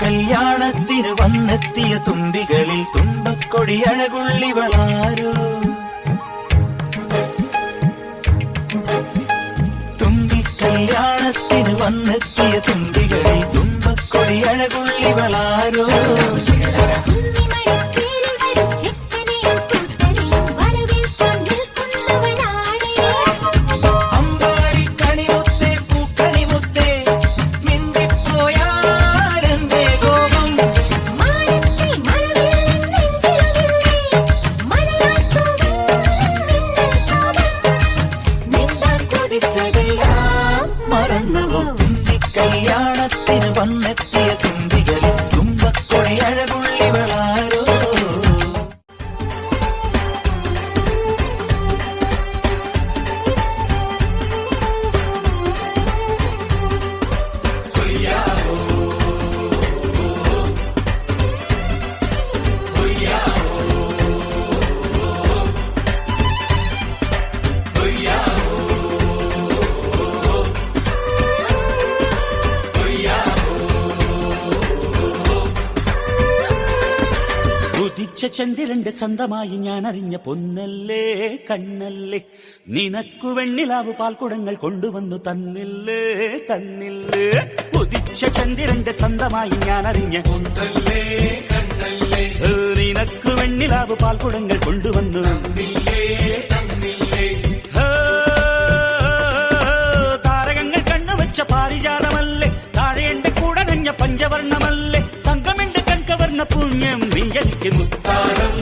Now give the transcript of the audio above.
കല്യാണത്തിന് വന്നെത്തിയ തുമ്പികളിൽ തുമ്പക്കൊടി അഴകുള്ളിവളാരോ കല്യാണത്തിന് വന്നെത്തിയ തുമ്പികളിൽ തുമ്പക്കൊടി അഴകുള്ളിവളാരോ കല്യാണത്തിന് വന്നെത്തിയ തുമ്പികളിൽ തുമ്പക്കൊടി അഴകുള്ളിവളാരോ ഉദിച്ച ചന്ദ്രന്റെ ചന്തമായി ഞാൻ അറിഞ്ഞ പൊന്നല്ലേ കണ്ണല്ലേ നിനക്കു വെണ്ണിലാവ് പാൽക്കുടങ്ങൾ കൊണ്ടുവന്നു തന്നില്ലേ തന്നില്ലേ ഉദിച്ച ചന്ദ്രന്റെ ചന്തമായി ഞാൻ അറിഞ്ഞ പൊന്നല്ലേ കണ്ണല്ലേ നിനക്കു വെണ്ണിലാവ് പാൽക്കുടങ്ങൾ കൊണ്ടുവന്നു താരകങ്ങൾ കണ്ണുവച്ച പാരിജാതമല്ലേ താഴെ എന്റെ കൂടെ നഞ്ഞ പഞ്ചവർണ്ണമല്ലേ തങ്കമെന്റെ കൺകവർണ്ണ പുണ്യം നീയലിക്ക് മുത്താരം